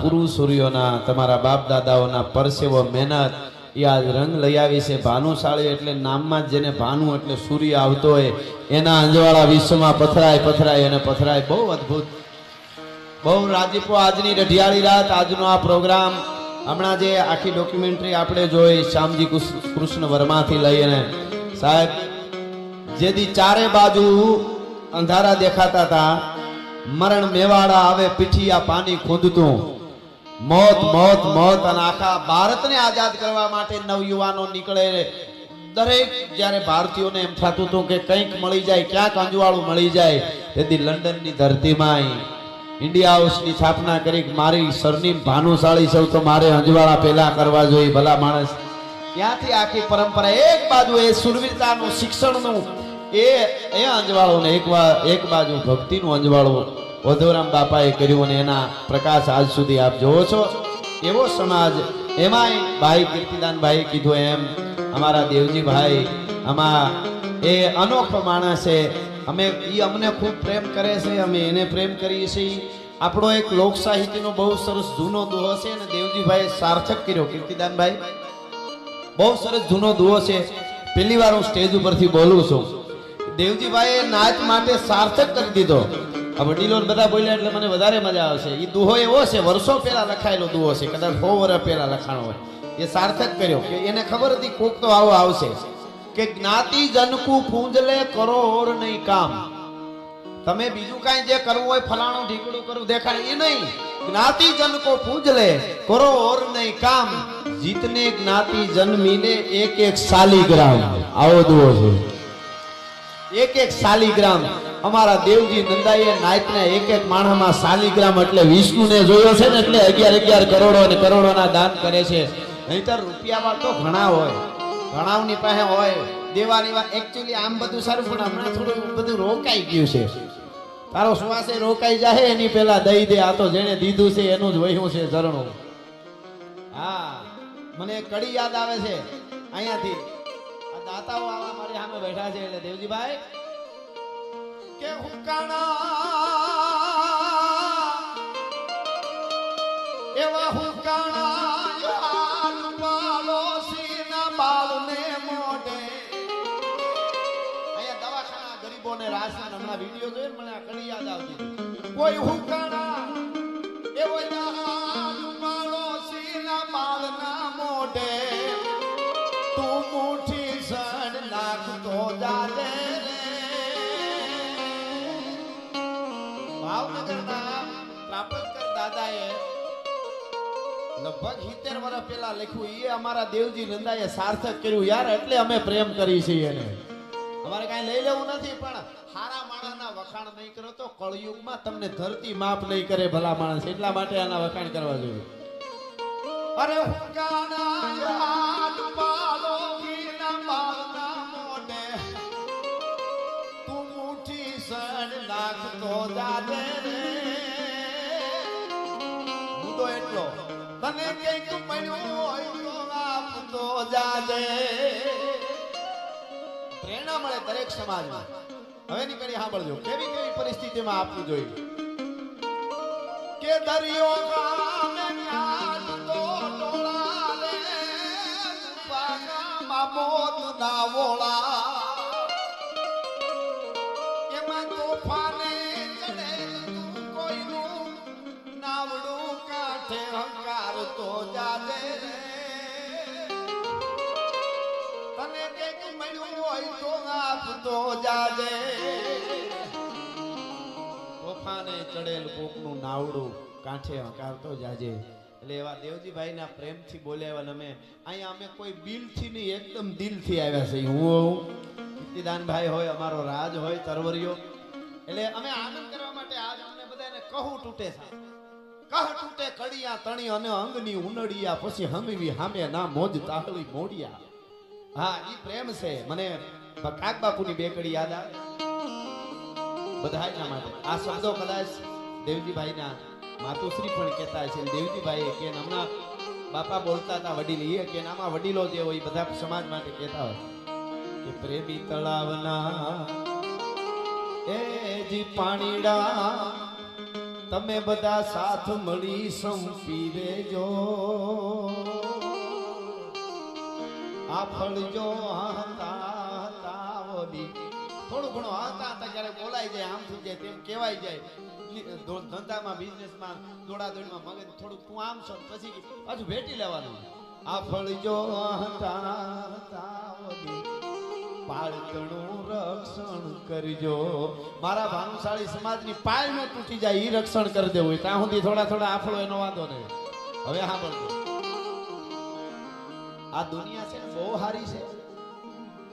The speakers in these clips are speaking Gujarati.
પુરુષ સૂર્યોના તમારા બાપ દાદાઓના પરસેવો મહેનત એ આજ રંગ લઈ આવી છે। ભાનુશાળી એટલે નામમાં જ જેને ભાનુ એટલે સૂર્ય આવતો હોય એના અંજવાળા વિશ્વમાં પથરાય પથરાય અને પથરાય। બહુ અદ્ભુત, બહુ રાજીપો આજની રઢિયાળી રાત, આજનો આ પ્રોગ્રામ। હમણાં જે આખી ડોક્યુમેન્ટરી આપણે જોઈ શ્યામજી કૃષ્ણ વર્માથી લઈને સાહેબ, જેથી ચારે બાજુ અંધારા દેખાતા હતા, મરણ મેવાડા આવે પીઠિયા પાણી ખોદતું, મોત મોત મોત, અને આખા ભારતને આઝાદ કરવા માટે નવયુવાનો નીકળે। દરેક જ્યારે ભારતીયોને એમ થતું હતું કે કંઈક મળી જાય, ક્યાંક અંજવાળું મળી જાય, તેથી લંડનની ધરતીમાં ઇન્ડિયા હાઉસની સ્થાપના કરી। મારી સરનેમ ભાનુશાળી સૌ તો મારે અંજવાળા પહેલા કરવા જોઈએ ભલા માણસ। ત્યાંથી આખી પરંપરા એક બાજુ એ સુરવીરતાનું શિક્ષણનું એ અંજવાળું ને એક બાજુ ભક્તિનું અંજવાળું ઓધોરામ બાપાએ કર્યું, અને એના પ્રકાશ આજ સુધી આપ જોવો છો। એવો સમાજ, એમાંય ભાઈ કીર્તિદાનભાઈ કીધું એમ અમારા દેવજીભાઈ આમાં એ અનોખો માણસ છે। અમને ખૂબ પ્રેમ કરે છે, અમે એને પ્રેમ કરીએ છીએ। આપણો એક લોક સાહિત્યનો બહુ સરસ જૂનો દુહો છે, અને દેવજીભાઈએ સાર્થક કર્યો। કીર્તિદાનભાઈ બહુ સરસ જૂનો દુહો છે, પહેલી વાર હું સ્ટેજ ઉપરથી બોલું છું। દેવજીભાઈએ નાચ માટે સાર્થક કરી દીધો। આ વડીલો બધા બોલ્યા એટલે મને વધારે મજા આવશે। એ દુહો એવો છે, વર્ષો પહેલા લખાયેલો દુહો છે, કદાચ 100 વર્ષ પહેલા લખાણો હોય। એ સાર્થક કર્યો કે એને ખબર હતી કોક તો આવો આવશે કે જ્ઞાતિ જનકુ પૂંજલે કરો ઓર નહીં કામ। તમે બીજું કાંઈ જે કરવું હોય ફલાણું ઢીકડું કરવું દેખાડે એ નહીં, જ્ઞાતિ જન કો પૂંજલે કરો ઓર નહીં કામ, જીતને જ્ઞાતિ જન મિલે એક એક શાલીગ્રામ। આવો દુહો છે, એક એક શાલીગ્રામ। અમારા દેવજી નંદાઈએ નાયકને એક એક માણસમાં શાલીગ્રામ એટલે વિષ્ણુને જોયો છે ને, એટલે 11 કરોડો અને કરોડોના દાન કરે છે। નહીતર રૂપિયામાં તો ઘણા હોય, ઘણાની પાસે હોય દેવાની વાત। એકચ્યુઅલી આમ બધું સારું, પણ હમણાં થોડું બધું રોકાઈ ગયું છે। તારો શ્વાસે રોકાઈ જાય એની પેલા દઈ દે, આ તો જેને દીધું છે એનું જ વહ્યું છે ઝરણું। હા, મને કડી યાદ આવે છે અહીંયાથી, આ દાતાઓ આવા મારી સામે બેઠા છે। એટલે દેવજીભાઈ કે હુકાણા એવા હુકાણા બાલો સીના બાલને મોઢે, અહીંયા દવાખાના ગરીબોને રાશન હમણાં વિડિયો જોઈને મને આ કડી યાદ આવતી। કોઈ હુકાણા એવો બાલો સીના બાલના મોઢે, તું મુઠ્ઠી સડ નાખતો જાજે। ભાવનગરના ત્રાપલકર દાદાએ લગભગ 70 વર્ષ પહેલા લખ્યું, એ અમારા દેવજી નંદાએ સાર્થક કર્યું યાર। એટલે અમે પ્રેમ કરી છીએ એને, અમારે કાંઈ લઈ લેવું નથી, પણ હારા માણસના વખાણ નહીં કરો તો કળયુગમાં તમને ધરતી માફ નહીં કરે ભલા માણસ। એટલા માટે આના વખાણ કરવા જોઈએ। અરે હુકાના યાદ પાલો કીના બાલના મોઢે, તું મુઠ્ઠી સડ નાખતો જાજે રે। મુદ્દો એટલો, તને કંઈક મળ્યું હોય તો આપતો જાજે। પ્રેરણા મળે દરેક સમાજમાં। હવે ની કરી સાંભળજો, કેવી કેવી પરિસ્થિતિમાં આપવું જોઈએ। કે દરિયો ગામે ન્યાદ તો ડોળા રે, પાગામાં મોત ના વોળા, એમાં તોફાને ચડે તું કોઈનું નાવડું કાંઠે હંકાર તો જાજે રે। તને કંઈક મળ્યું હોય તો આપતો જાજે। તોફાને ચડેલ કોકનું નાવડું કાંઠે હંકારતો જાજે। એટલે એવા દેવજીભાઈના પ્રેમથી બોલ્યા। અમે અહીંયા અમે કોઈ બિલથી નહીં, એકદમ દિલથી આવ્યા છે। હું કીર્તિદાનભાઈ હોય, અમારો રાજ હોય તરવરિયો, એટલે અમે આનંદ કરવા માટે આજ અમને બધાને કહું તૂટે છે, કહ તૂટે કડિયા તણી અને અંગની ઉનડિયા, પછી હમવી હામે ના મોજ તાહળી મોડિયા। હા, ઈ પ્રેમ છે। મને કાક બાપુની બે કડી યાદ આવે બધાયના માટે। આ શબ્દો કદાચ દેવજીભાઈના માતુશ્રી પણ કહેતા છે। દેવજીભાઈ કે હમણાં બાપા બોલતા હતા વડીલ, એ કે આમાં વડીલો જે હોય બધા સમાજ માટે કહેતા હોય કે પ્રેમી તળાવના એ જી પાણીડા તમે બધા સાથ મળી સંપી રેજો આ ફળજો હતા ઓલી થોડું ઘણું હતા ક્યારે બોલાઈ જાય આમ થઈ જાય તેમ કહેવાય જાય ધંધામાં બિઝનેસમાં દોડાદોડીમાં મગજ થોડું તું આમ છો પછી પાછું ભેટી લેવાનું આ ફળજો હતા ઓલી પાળતણું રક્ષણ કરજો મારા ભાનુશાળી સમાજની પાય ન તૂટી જાય ઈ રક્ષણ કરી દેવું ત્યાં સુધી થોડા થોડા આફળો એનો વાંધો નહીં હવે હા બોલજો આ દુનિયા છે ને બહુ સારી છે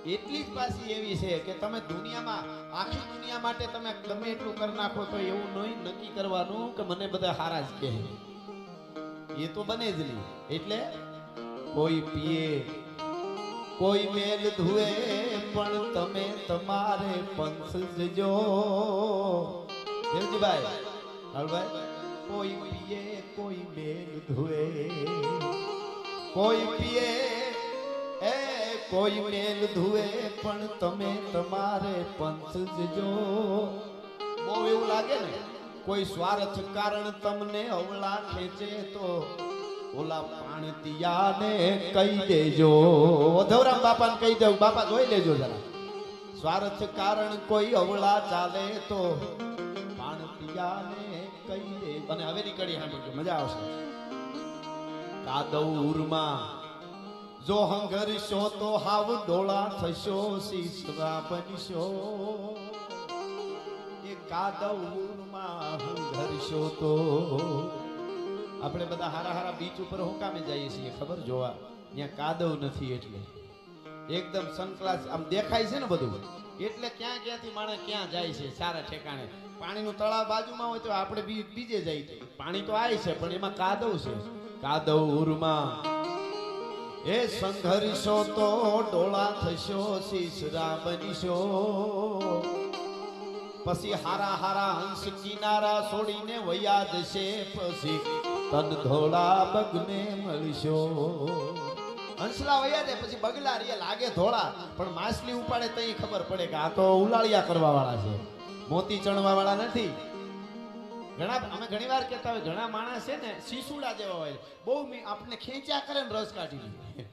એટલી જ પાછી એવી છે કે તમે દુનિયામાં આખી દુનિયા માટે તમે ગમે એટલું કરી નાખો તો એવું નહીં નક્કી કરવાનું કે મને બધા હારા જ કહે એ તો બને જ નહીં એટલે કોઈ પીએ કોઈ મેલ ધુએ પણ તમે તમારે પંથ જજો દેવજીભાઈ હાલભાઈ કોઈ પીએ કોઈ મેલ ધુએ કોઈ પીએ એ કોઈ મેલ ધુએ પણ તમે તમારે પંથ જજો બહુ એવું લાગે ને કોઈ સ્વાર્થ કારણ તમને અવળા ખેંચે તો ઓલા પાણતિયાને કહી દેજો ધવરામ બાપાને કહી દેવું બાપા જોઈ લેજો જરા સ્વાર્થ કારણ કોઈ અવળા ચાલે તો પાણતિયાને કહી દે અને હવે નીકળી સાંભળજો મજા આવશે કાદવમાં જો હંગરશો તો હાવ ડોળા થશો શીશરા બનશો એ કાદવમાં હંગરશો તો આપણે બધા હારા હારા બીચ ઉપર હોકામે જઈએ છીએ ખબર જોવા ત્યાં કાદવ નથી એટલે એકદમ સનક્લાસ આમ દેખાય છે ને બધું એટલે ક્યાં ક્યાંથી માણસ ક્યાં જાય છે સારા ઠેકાણે પાણીનું તળાવ બાજુમાં હોય તો આપણે બીજે જઈએ પાણી તો આવે છે પણ એમાં કાદવ છે કાદવ ઉરમાં એ સંઘર્ષો તો ડોળા થશો શીશરા બનશો પછી હારા હારા હંસ કિનારા છોડીને વયા જશે પછી તન ધોળા બગને મળશો હંસલા વયા જાય પછી બગલા રે લાગે ધોળા પણ માછલી ઉપાડે તો ખબર પડે કે આ તો ઉલાળિયા કરવા વાળા છે મોતી ચણવા વાળા નથી અમે ઘણી વાર કહેતા હોય ઘણા માણસ છે ને શીશુડા જેવા હોય બહુ આપણે ખેંચ્યા કરે ને રસ કાઢી લે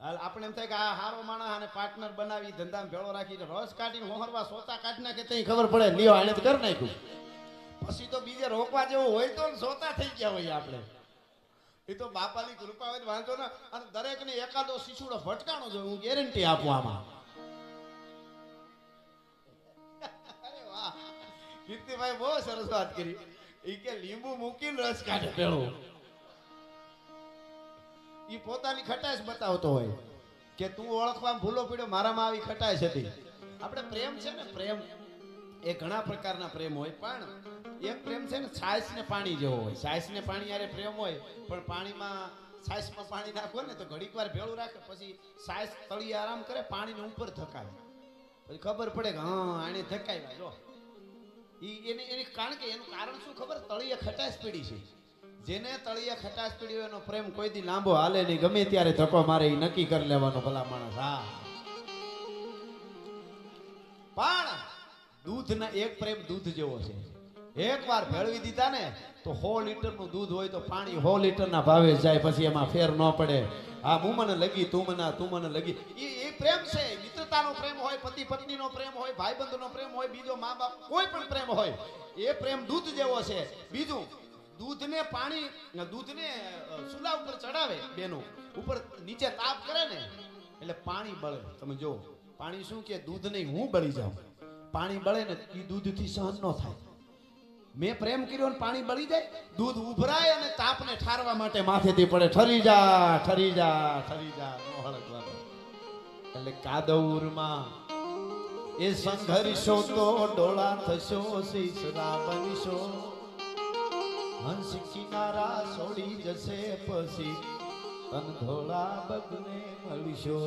આપણે એમ થાય કે આ હારો માણસ અને પાર્ટનર બનાવી ધંધામાં ભેળો રાખીને રસ કાઢીને હોહરવા સોતા કાઢી નાખે તો ખબર પડે લ્યો આને તો કરી નાખ્યું પછી તો બીજે રોકવા જેવું હોય તો સોતા થઈ ગયા હોય આપણે એ તો બાપાની કૃપા હોય વાંધો ને અને દરેકને એકાદો શીશુડો ભટકાણો જોઈએ હું ગેરંટી આપું આમાં કીર્તિભાઈ બહુ સરસ વાત કરી ઈ કે લીંબુ મૂકીને રસ કાઢે પેલો ઈ પોતાની ખટાશ બતાવતો હોય કે તું ઓળખવામાં ભૂલો પડ્યો મારામાં આવી ખટાશ હતી આપણે પ્રેમ છે ને પ્રેમ એ ઘણા પ્રકારના પ્રેમ હોય પણ એક પ્રેમ છે ને છાશ ને પાણી જેવો હોય છાશ ને પાણી યારે પ્રેમ હોય પણ પાણીમાં છાશમાં પાણી નાખો ને તો ઘડીક વાર ભેળું રાખે પછી છાશ તળિયે આરામ કરે પાણીને ઉપર ધકાવે પછી ખબર પડે કે હા આને ધકાવ્યા જો એની કારણ કે એનું કારણ શું ખબર તળિયે ખટાશ પીડી છે જેને તળિયે ખટાશ પીડી હોય એનો પ્રેમ કોઈ દી લાંબો હાલે નહીં ગમે ત્યારે ધક્કો મારે એ નક્કી કરી લેવાનો ભલા માણસ હા પણ દૂધના એક પ્રેમ દૂધ જેવો છે એક વાર ભેળવી દીધા ને તો 100 લીટરનું દૂધ હોય તો પાણી 100 લીટરના ભાવે જાય પછી એમાં ફેર ન પડે આ હું મને લગી તું મને લગી એ પ્રેમ છે મિત્રતાનો પ્રેમ હોય પતિ પત્નીનો પ્રેમ હોય ભાઈબંધનો પ્રેમ હોય બીજો મા બાપ કોઈ પણ પ્રેમ હોય એ પ્રેમ દૂધ જેવો છે બીજું દૂધને ચૂલા ઉપર ચડાવે બેનો ઉપર નીચે તાપ કરે ને એટલે પાણી બળે તમે જો પાણી શું કે દૂધ નહીં હું બળી જાઉં પાણી બળે ને એ દૂધથી સહન ન થાય મેં પ્રેમ કર્યો ને પાણી બળી જાય દૂધ ઉભરાય અને તાપને ઠારવા માટે માથેથી પડે ઠરી જા નો હળગવાનો એટલે કાદવમાં એ સંઘર્ષો તો ડોળા થશો શીશરા બનશો હંસ કિનારા છોડી જશે પછી તન ધોળા બગને મળશો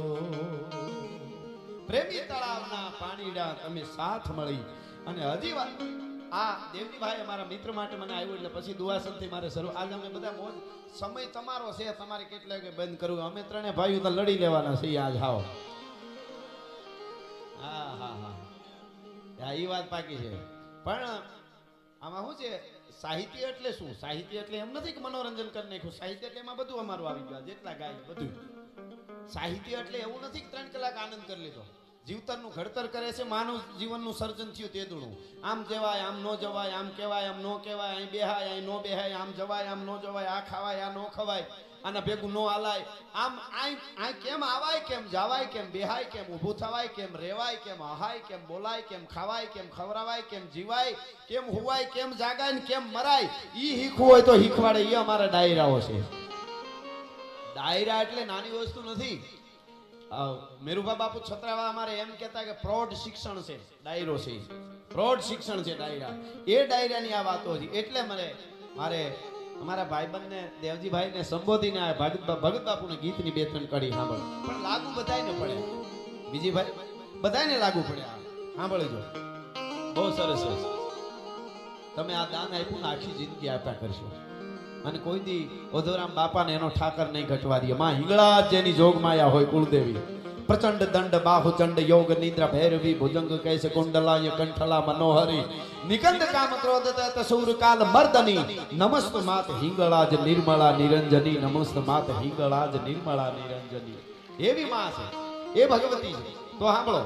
પ્રેમી તળાવના પાણીડા તમે સાથ મળી અને હજી વાત આ દેવજીભાઈ અમારા મિત્ર માટે મને આવ્યું એટલે પછી દુઆસનથી મારે શરૂ આજે અમે બધા મોજ સમય તમારો છે તમારે કેટલા કે બંધ કરવું અમે ત્રણે ભાઈઓ તો લડી લેવાના છીએ આજ હાવ હા એ વાત પાકી છે પણ આમાં શું છે સાહિત્ય એટલે શું? સાહિત્ય એટલે એમ નથી કે મનોરંજન કરી નાખ્યું. સાહિત્ય એટલે એમાં બધું અમારું આવી ગયું, જેટલા ગાય બધું. સાહિત્ય એટલે એવું નથી કે 3 કલાક આનંદ કરી લીધો. જીવતરનું ઘડતર કરે છે, માનવ જીવનનું સર્જન થયું તે દુણું. આમ જવાય, આમ નો જવાય, આમ કહેવાય, આમ નો કહેવાય, અહીં બેહાય, અહીં નો બેહાય, આમ જવાય, આમ નો જવાય, આ ખાવાય, આ નો ખવાય, આના ભેગું નો હાલાય, આમ આ કેમ આવાય, કેમ જવાય, કેમ બેહાય, કેમ ઊભું થવાય, કેમ રેવાય, કેમ હહાય, કેમ બોલાય, કેમ ખાવાય, કેમ ખવરાવાય, કેમ જીવાય, કેમ હુવાય, કેમ જાગાય ને કેમ મરાય, ઈ શીખવું હોય તો શીખવાડે. એ અમારા ડાયરાઓ છે. ડાયરા એટલે નાની વસ્તુ નથી. મેરુભા બાપુ છત્રાવા અમારે એમ કહેતા કે પ્રૌઢ શિક્ષણ છે ડાયરો છે, પ્રૌઢ શિક્ષણ છે ડાયરા. એ ડાયરાની આ વાતો હતી. એટલે મારે અમારા ભાઈબંધને દેવજીભાઈને સંબોધીને આ ભગત બાપુને ગીતની 2-3 કડી સાંભળ. પણ લાગુ બધાયને પડે. બીજીભાઈ બધાયને લાગુ પડે. આ સાંભળજો, બહુ સરસ છે. તમે આ દાન આપ્યું ને આખી જિંદગી આપ્યા કરશો અને કોઈ દી ઓધોરામ બાપાને એનો ઠાકર નહીં ઘટવા દે. માં હિંગળા જેની જોગમાયા હોય કુળદેવી. પ્રચંડ દંડ બાહુચંડ યોગ નિદ્રા ભૈરવી ભુજંગ કૈસે કુંડલાય કંઠલા મનોહરી નિકંદ કામ ક્રોધ તત સૂર કાલ મર્દની નમસ્ત માત હિંગળાજ નિર્મળા નિરંજની. નમસ્ત માત હિંગળાજ નિર્મળા નિરંજની. એવી માં છે, એ ભગવતી છે. તો સાંભળો,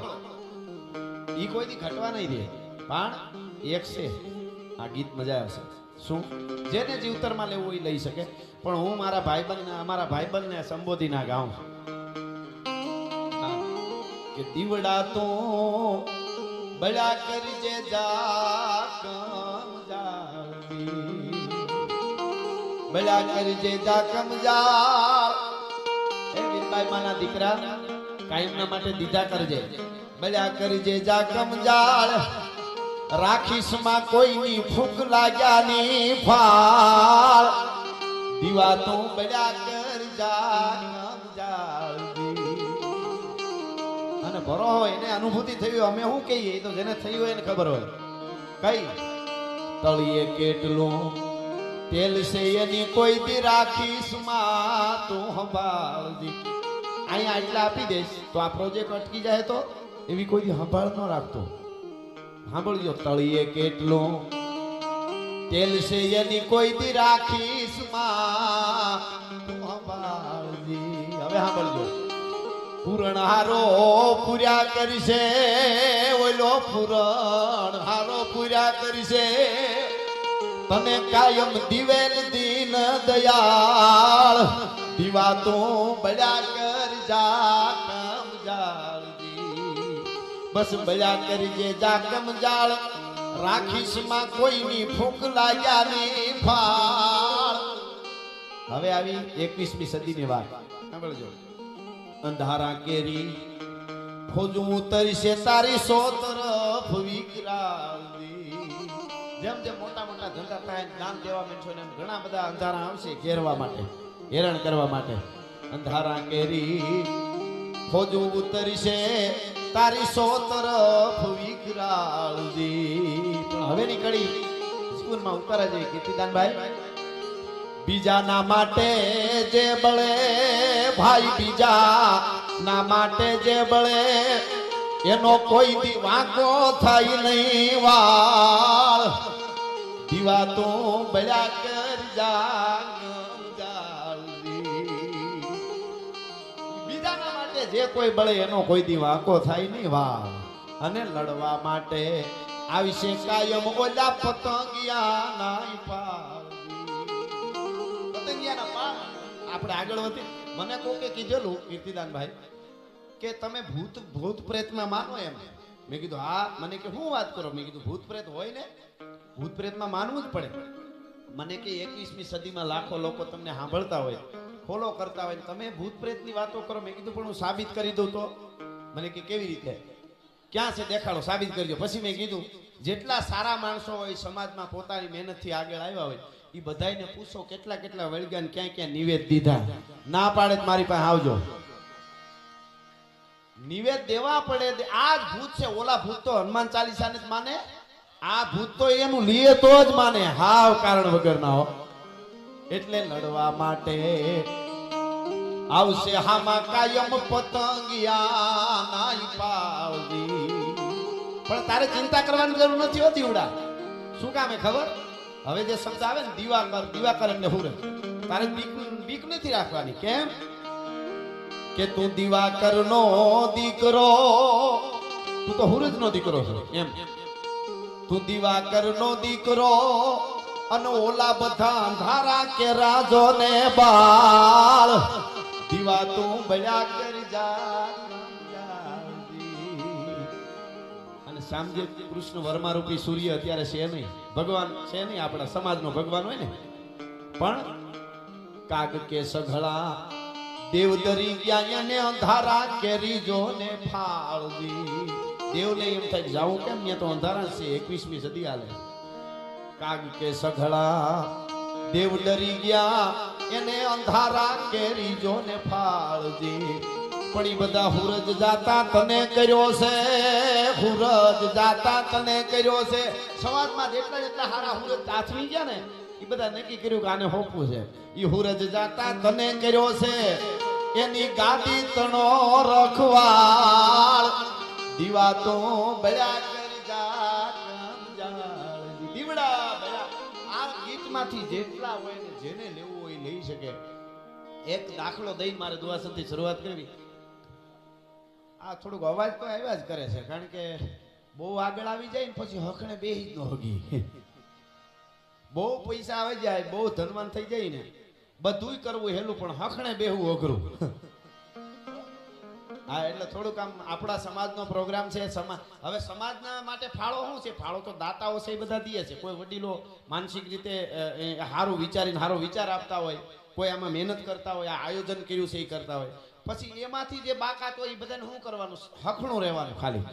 ઈ કોઈ દી ઘટવા નહીં દે. પણ એક છે આ ગીત, મજા આવશે. શું? જેને જીવતરમાં લેવું એ લઈ શકે. પણ હું અમારા ભાઈબંધને સંબોધીના ગાઉં કે દીવડા તો બળા કરજે જાકમ જાળી, બળા કરજે જાકમ જાળ. એ વીરબાઈ માના દીકરા કાયમના માટે દીધા કરજે. બળા કરજે જાકમ જાળ, રાખીશમાં કોઈની ફૂંક લાગ્યાની ફાળ. દીવા તો બળ્યા કર જાકમ જાળવી. અને ભરો હોય એને અનુભૂતિ થઈ હોય. અમે શું કહીએ તો જેને થઈ હોય એને ખબર હોય. કઈ તળિયે કેટલું તેલ છે એની કોઈ દી રાખીશમાં તું સંભાળજી. અહીંયા આટલા આપી દઈશ તો આ પ્રોજેક્ટ અટકી જાય તો એવી કોઈ દી સંભાળ ન રાખતો. સાંભળજો, તળિયે કેટલું તેલ છે એની કોઈ દી રાખીશમાં તું સંભાળજી. હવે સાંભળજો, પૂરણ હારો પૂર્યા કરશે, ઓલો પૂરણ હારો પૂર્યા કરશે, તને કાયમ દિવેલ દીન દયાળ. દીવા તો બળ્યા કર જાકમ જાળજી. બસ બળ્યા કરજે જાકમ જાળ, રાખીશમાં કોઈની ફૂંક લાગ્યાની ફાળ. હવે આવી 21મી સદીની વાત સાંભળજો. અંધારા કેરી ખોજું ઉતરશે તારી 100 તરફ વિકરાળી. જેમ જેમ મોટા મોટા ધંધા થાય, નામ દેવા માંડશો ને એમ ઘણા બધા અંધારા આવશે ઘેરવા માટે, હેરાન કરવા માટે. અંધારા કેરી ખોજું ઉતરશે તારી 100 તરફ વિકરાળી. પણ હવેની કડી સ્કૂલમાં ઉતારા જેવી કીર્તિદાનભાઈ. બીજાના માટે જે બળે ભાઈ, બીજા ના માટે જે બળે એનો કોઈ દી વાંકો થાય નહીં વાળ. દીવા તો બળ્યા કર જાકમ જાળવી. બીજાના માટે જે કોઈ બળે એનો કોઈ દી વાંકો થાય નહીં વાળ. અને લડવા માટે આવશે કાયમ ઓલા પતંગિયા નાય પાળ. આપણે આગળ વધી. મને કોકે કીધેલું કીર્તિદાનભાઈ કે તમે ભૂત પ્રેતમાં માનો એમ. મેં કીધું હા. મને કે શું વાત કરો? મેં કીધું ભૂત પ્રેત હોય ને, ભૂત પ્રેતમાં માનવું જ પડે. મને કે 21મી સદીમાં લાખો લોકો તમને સાંભળતા હોય, ફોલો કરતા હોય, તમે ભૂત પ્રેતની વાતો કરો. મેં કીધું પણ હું સાબિત કરી દઉં તો. મને કે કેવી રીતે? ક્યાં છે દેખાડો, સાબિત કરજો. પછી મેં કીધું જેટલા સારા માણસો હોય સમાજમાં, પોતાની મહેનતથી આગળ આવ્યા હોય, એ બધાને પૂછો કેટલા કેટલા વળગ્યા ક્યાં ક્યાં નિવેદ દીધા. ના પાડે મારી પાસે આવજો, નિવેદ દેવા પડે. આ જ ભૂત છે. ઓલા ભૂત તો હનુમાન ચાલીસાને જ માને. આ ભૂત તો એનું લીએ તો જ માને, હાવ કારણ વગર ના હો. એટલે લડવા માટે આવશે હામાં કાયમ પતંગિયા નાય પાવજી. પણ તારે ચિંતા કરવાની જરૂર નથી હોતી. ઉડા શું કામ હે ખબર? હવે જે શબ્દ આવે ને દિવાકર, દિવાકર એટલે હુરજ, તારે બીક નથી રાખવાની. કેમ કે તું દિવાકર નો દીકરો, તું તો હુરજ નો દીકરો છો એમ. તું દિવાકર નો દીકરો અને ઓલા બધા અંધારા કે રાજો ને બાળ, દીવા તું બળ્યા કરી જા. અને સામજે કૃષ્ણ વર્મા રૂપી સૂર્ય અત્યારે છે નહીં, ભગવાન છે નહીં, આપણા સમાજનો ભગવાન હોય ને, પણ કાગ કે સઘળા દેવદરી ગયા ને અંધારા કેરી જો ને ફાળજી. દેવને એમ થાય જાવું કેમ, ત્યાં તો અંધારા છે, 21મી સદી હાલે. કાગ કે સઘળા દેવ ડરી ગયા એને અંધારા કેરી જો ને ફાળજી. પણ ઈ બધા હુરજ જાતા તને કર્યો છે, હુરજ જાતા તને કર્યો છે. સમાજમાં જેટલા જેટલા હારા હુરજ આથમી ગયા ને એ બધા નક્કી કર્યું કે આને હોપવું છે. ઈ હુરજ જાતા તને કર્યો છે, એની ગાદી તણો રખવાળ, દીવા તો બળ્યા કરી જા. દીવડા બળ્યા. આ ગીતમાંથી જેટલા હોય ને જેને લેવું હોય લઈ શકે. એક દાખલો દઈને મારે દુઆસનથી શરૂઆત કરવી. આ થોડુંક અવાજ તો આવ્યા જ કરે છે, કારણ કે બહુ આગળ આવી જાય ને પછી હખણે બેહી જ ન હગી. બહુ પૈસા આવી જાય, બહુ ધનવાન થઈ જાય ને, બધુંય કરવું હેલું, પણ હખણે બેહવું અઘરું. હા, એટલે થોડુંક આમ આપણા સમાજનો પ્રોગ્રામ છે. હવે સમાજના માટે ફાળો શું છે? ફાળો તો દાતાઓ છે એ બધા દે છે. કોઈ વડીલો માનસિક રીતે સારું વિચારીને સારો વિચાર આપતા હોય, કોઈ આમાં મહેનત કરતા હોય, આ આયોજન કર્યું છે એ કરતા હોય, પછી એમાંથી જે બાકાત હોય એ બધાને શું કરવાનું? હખણું રહેવાનું, ખાલી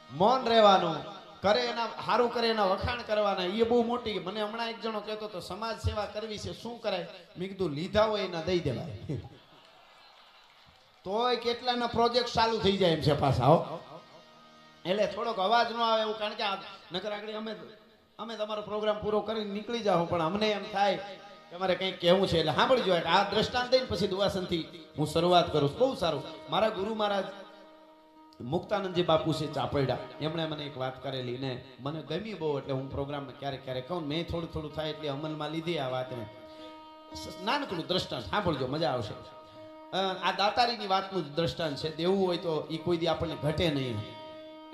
મૌન રહેવાનું. કરે એના સારું કરે એના વખાણ કરવાના. એ બહુ મોટી. મને હમણાં એક જણો કહેતો તો સમાજ સેવા કરવી છે, શું કરાય? મેં કીધું લીધા હોય એના દઈ દેવાય. તોય કેટલાના પ્રોજેક્ટ ચાલુ થઈ જાય એમ છે પાછા. એટલે થોડોક અવાજ ન આવે એવું, કારણ કે નકર આગળ અમે તમારો પ્રોગ્રામ પૂરો કરીને નીકળી જાઓ, પણ અમને એમ થાય કે અમારે કંઈક કહેવું છે. એટલે સાંભળજો. આ દ્રષ્ટાંત દઈને પછી દુઆસનથી હું શરૂઆત કરું. બહુ સારું. મારા ગુરુ મહારાજ મુક્તાનંદજી બાપુ છે ચાપરડા, એમણે મને એક વાત કરેલી ને મને ગમી બહુ. એટલે હું પ્રોગ્રામમાં ક્યારેક ક્યારેક કહું, મેં થોડું થોડું થાય એટલે અમલમાં લીધી આ વાતને. નાનકડું દ્રષ્ટાંત સાંભળજો, મજા આવશે. આ દાતારીની વાતનું દ્રષ્ટાંત છે. દેવું હોય તો એ કોઈ દી આપણને ઘટે નહીં.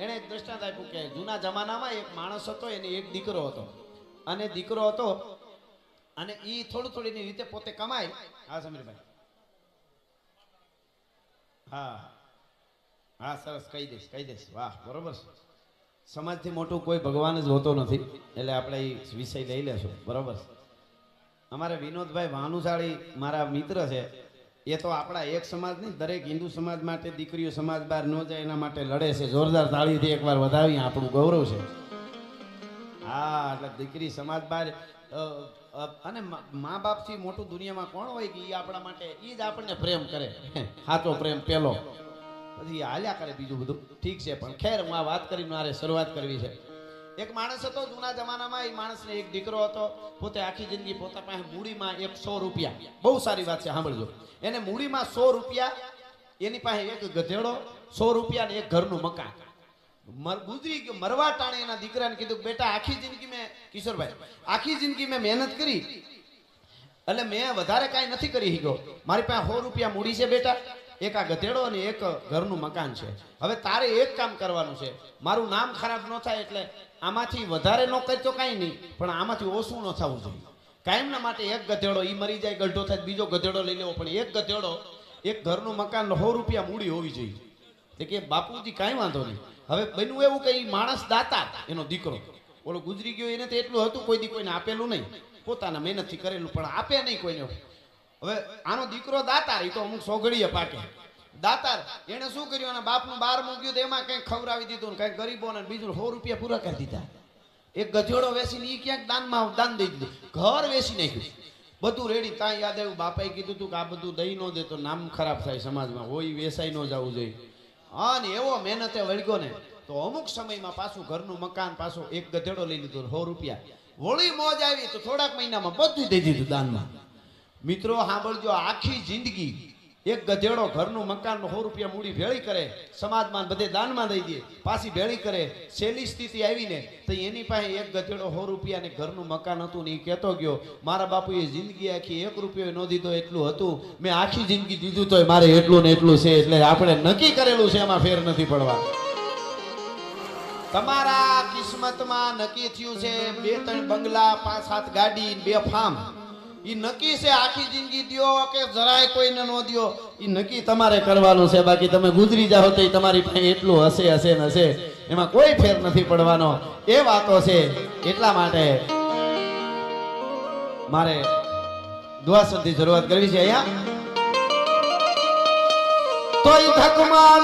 એણે એક દ્રષ્ટાંત આપ્યું કે જૂના જમાનામાં એક માણસ હતો, એને એક દીકરો હતો. અને દીકરો હતો અને એ થોડું થોડીની રીતે પોતે કમાય. હા સમીરભાઈ, હા હા, સરસ, કહી દઈશ. વાહ, બરોબર. સમાજથી મોટું કોઈ ભગવાન જ હોતો નથી, એટલે આપણે એ વિષય લઈ લેશું. બરોબર. અમારે વિનોદભાઈ ભાનુશાળી મારા મિત્ર છે. એ તો આપણા એક સમાજ નહીં, દરેક હિન્દુ સમાજ માટે, દીકરીઓ સમાજ બહાર ન જાય એના માટે લડે છે. જોરદાર તાળીથી એકવાર વધાવી, આપણું ગૌરવ છે. હા, એટલે દીકરી સમાજ બહાર. અને મા બાપથી મોટું દુનિયામાં કોણ હોય કે એ આપણા માટે, એ જ આપણને પ્રેમ કરે. સાચો પ્રેમ પેલો, પછી હાલ્યા કરે બીજું બધું. ઠીક છે, પણ ખેર, હું આ વાત કરીને મારે શરૂઆત કરવી છે. એક માણસ હતો જૂના જમાનામાં. એ માણસને એક દીકરો હતો. પોતે આખી જિંદગી પોતા પાસે મૂડીમાં 100 રૂપિયા, બહુ સારી વાત છે, સાંભળજો. એને મૂડીમાં 100 રૂપિયા, એની પાસે એક ગધેડો, 100 રૂપિયા ને એક ઘરનું મકાન. ગુજરી ગયો, મરવા ટાણે એના દીકરાને કીધું, બેટા આખી જિંદગી મેં, કિશોરભાઈ, આખી જિંદગી મેં મહેનત કરી, એટલે મેં વધારે કાંઈ નથી કરી શક્યો. મારી પાસે 100 રૂપિયા મૂડી છે બેટા, એક આ ગધેડો અને એક ઘરનું મકાન છે. હવે તારે એક કામ કરવાનું છે, મારું નામ ખરાબ ન થાય એટલે આમાંથી વધારે ન કરતો કાંઈ નહીં, પણ આમાંથી ઓછું ન થવું જોઈએ. કાયમના માટે એક ગધેડો, ઈ મરી જાય, ગઢો થાય, બીજો ગધેડો લઈ લેવો, પણ એક ગધેડો, એક ઘરનું મકાન, 100 રૂપિયા મૂડી હોવી જોઈએ. એટલે કે બાપુજી કાંઈ વાંધો નહીં. હવે બન્યું એવું કે ઈ માણસ દાતા, એનો દીકરો ઓલો ગુજરી ગયો, એને તો એટલું હતું, કોઈ દી કોઈને આપેલું નહીં, પોતાના મહેનતથી કરેલું, પણ આપે નહીં કોઈને. હવે આનો દીકરો દાતાર, એ તો અમુક સોગડીએ પાકે દાતાર. એને શું કર્યું, આના બાપનું બહાર મૂક્યું તો એમાં કંઈક ખવડાવી દીધું ને કંઈક ગરીબોને, બીજું 100 રૂપિયા પૂરા કરી દીધા. એક ગધેડો વેચીને એ ક્યાંક દાન દઈ દીધું, ઘર વેચી નાખ્યું, બધું રેડી. ત્યાં યાદ આવ્યું, બાપાએ કીધું હતું કે આ બધું દઈ ન દે તો નામ ખરાબ થાય સમાજમાં, હોય વેસાઈ ન જવું જોઈએ. અને એવો મહેનતે વળગ્યો ને તો અમુક સમયમાં પાછું ઘરનું મકાન, પાછું એક ગધેડો લઈ લીધો, 100 રૂપિયા. વળી મોજ આવી તો થોડાક મહિનામાં બધું દઈ દીધું દાનમાં. મિત્રો સાંભળજો, આખી જિંદગી એક ગધેડો ઘરનું મકાન 100 રૂપિયા મૂડી ભેળી કરે, સમાજમાં બધે દાનમાં દઈ દે, પાછી ભેળી કરે, છેલ્લી સ્થિતિ આવીને તો એની પાસે એક ગધેડો 100 રૂપિયા ને ઘરનું મકાન હતું ને એ કહેતો ગયો મારા બાપુએ જિંદગી આખી 1 રૂપિયો ન દીધો એટલું હતું, મેં આખી જિંદગી દીધું તોય મારે એટલું ને એટલું છે. એટલે આપણે નક્કી કરેલું છે, એમાં ફેર નથી પડવા. તમારા કિસ્મતમાં નક્કી થયું છે 2-3 બંગલા, 5-7 ગાડી, 2 ફાર્મ. ઈ નક્કી છે, આખી જિંદગી દ્યો કે જરાય કોઈને ન દ્યો, ઈ નક્કી તમારે કરવાનું છે. બાકી તમે ગુજરી જાઓ તો તમારી પાસે એટલું હશે ને હશે, એમાં કોઈ ફેર નથી પડવાનો. એ વાતો છે. એટલા માટે મારે દુઆસનથી શરૂઆત કરવી છે. અહીંયા તોય ધકમાલ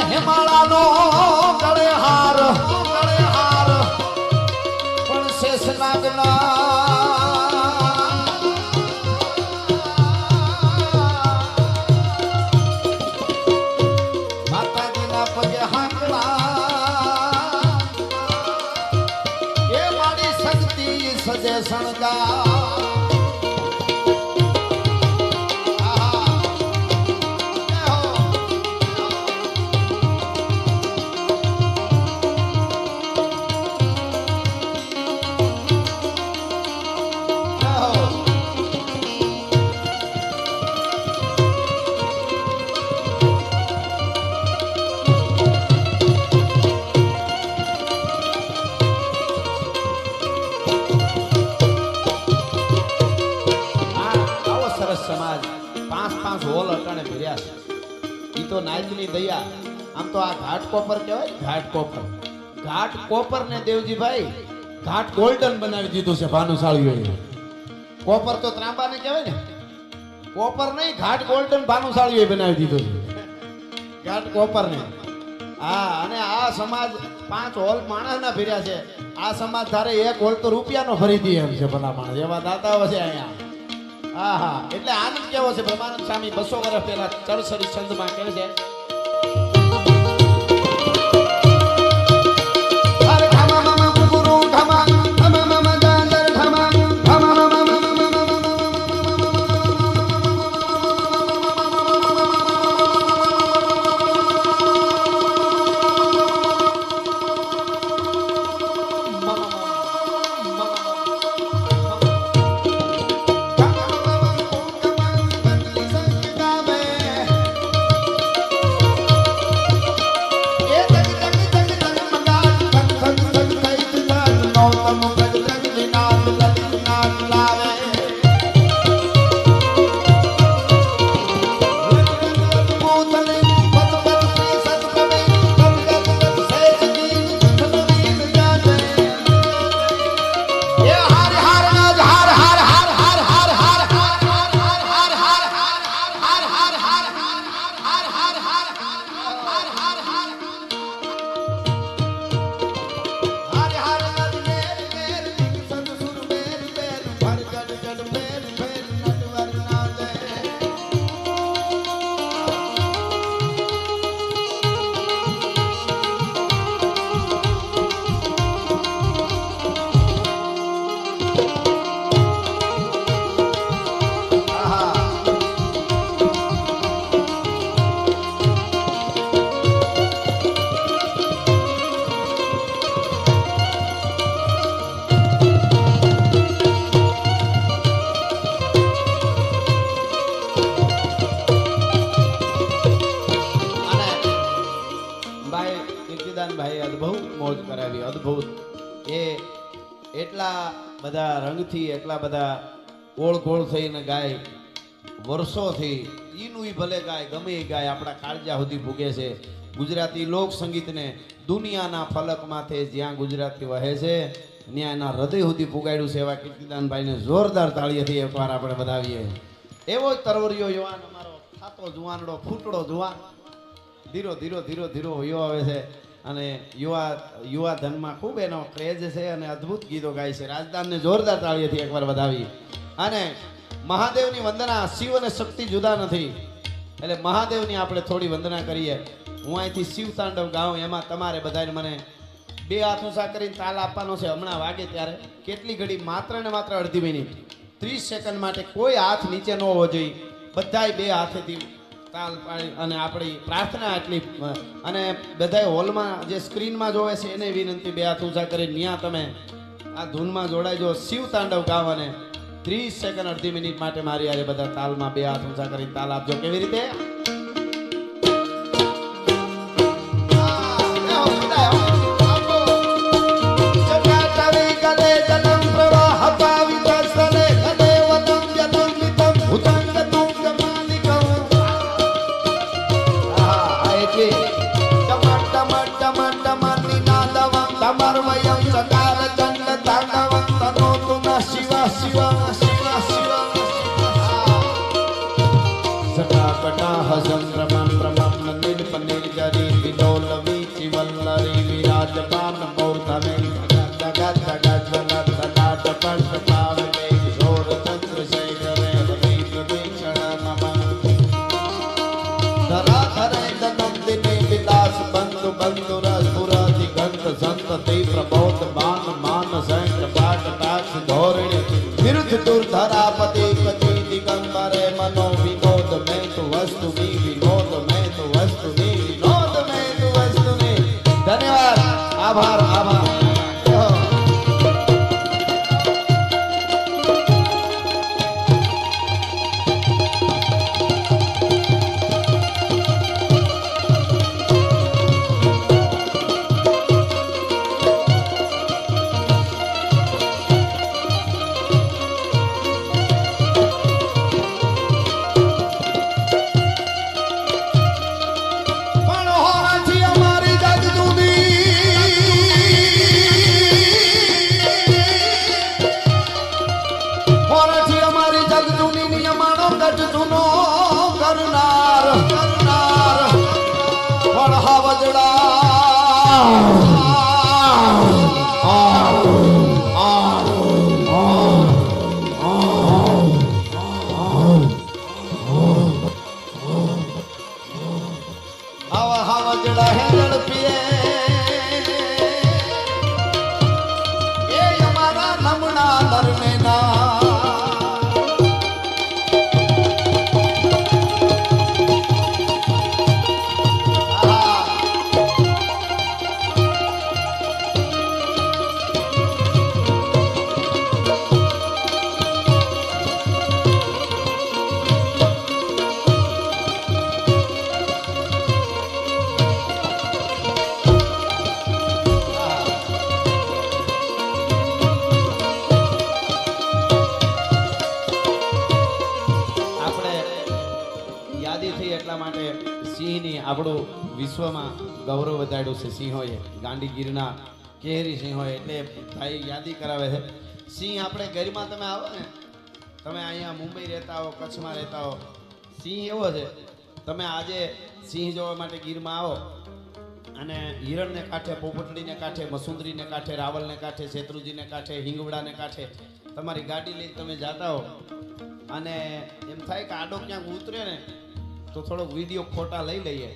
હિમાળાનો ગળે હાર પણ શેષનાગના માતાજીના પગે હાંકડા એ મારી શક્તિ સજે શણગા. સમાજ 5-5 હોલ અટાણે ભર્યા છે. ઈ તો નાયકની દયા. આમ તો આ ઘાટ કોપર કહેવાય, ઘાટ કોપર ને દેવજીભાઈ ઘાટ ગોલ્ડન બનાવી દીધું છે ભાનુશાળીઓએ. કોપર તો ત્રાંબાને કહેવાય ને, કોપર નહીં, ઘાટ ગોલ્ડન ભાનુશાળીઓએ બનાવી દીધું છે ઘાટ કોપર ને. હા, અને આ સમાજ 5 હોલ માણસના ભર્યા છે. આ સમાજ ધારે 1 હોલ તો રૂપિયાનો ફરી દે એમ છે. ભલા માણસ એવા દાતાઓ છે અહીંયા. હા હા, એટલે આનંદ કેવો છે. બ્રહ્માનંદ સ્વામી 200 વર્ષ પહેલા ચરસરી છંદમાં કહે છે ભાઈ અદ્ભુત મોજ કરાવી, અદ્ભુત. એ એટલા બધા રંગથી, એટલા બધા ઓળઘોળ થઈને ગાય વર્ષોથી. ઈનું ઈ ભલે ગાય, ગમે એ ગાય, આપણા કાળજા સુધી ભૂગે છે. ગુજરાતી લોક સંગીતને દુનિયાના ફલકમાંથી જ્યાં ગુજરાતી વહે છે ત્યાં એના હૃદય સુધી પુગાડ્યું છે. એવા કીર્તિદાનભાઈને જોરદાર તાળીઓથી એકવાર આપણે વધાવીએ. એવો જ તરવરિયો યુવાન અમારો થાતો જુવાનડો ફૂટડો જુવાન ધીરો ધીરો ધીરો ધીરો વયો આવે છે. અને યુવા ધનમાં ખૂબ એનો ક્રેઝ છે અને અદ્ભુત ગીતો ગાય છે. રાજદાનને જોરદાર તાળીઓથી એકવાર વધાવી. અને મહાદેવની વંદના, શિવ અને શક્તિ જુદા નથી એટલે મહાદેવની આપણે થોડી વંદના કરીએ. હું અહીંથી શિવ તાંડવ ગાઉં એમાં તમારે બધાને મને 2 હાથ ઊંચા કરીને તાલ આપવાનો છે. હમણાં વાગે ત્યારે કેટલી ઘડી, માત્ર ને માત્ર અડધી મિનિટ 30 સેકન્ડ માટે કોઈ હાથ નીચે ન હોવો જોઈએ. બધાય 2 હાથેથી તાલ પાડી અને આપણી પ્રાર્થના એટલી. અને બધાય હોલમાં જે સ્ક્રીનમાં જોવે છે એને વિનંતી 2 હાથ ઊંચા કરીને ત્યાં તમે આ ધૂનમાં જોડાઈજો. શિવ તાંડવ ગાવ અને 30 સેકન્ડ અડધી મિનિટ માટે મારી યારે બધા તાલમાં 2 હાથ ઊંચા કરીને તાલ આપજો. કેવી રીતે? ધરાપતિ કચી દિગંબરે મનો વિનોદ મેં તો વસ્તુ ની વિનોદ મેં તો વસ્તુ ની વિનોદ મેં તો વસ્તુ ની. ધન્યવાદ, આભાર, આભાર. આપણું વિશ્વમાં ગૌરવ વધાર્યું છે સિંહોએ. ગાંડીગીરના કેરી સિંહોએ. એટલે ભાઈ યાદી કરાવે છે. સિંહ આપણે ગીરમાં તમે આવો ને, તમે અહીંયા મુંબઈ રહેતા હો, કચ્છમાં રહેતા હો, સિંહ એવો છે. તમે આજે સિંહ જોવા માટે ગીરમાં આવો અને હિરણને કાંઠે, પોપટડીને કાંઠે, મસુંદરીને કાંઠે, રાવલને કાંઠે, શેત્રુજીને કાંઠે, હિંગવડાને કાંઠે તમારી ગાડી લઈને તમે જાતા હો અને એમ થાય કે આડો ક્યાંક ઉતરે ને તો થોડોક વિડીયો ફોટા લઈ લઈએ,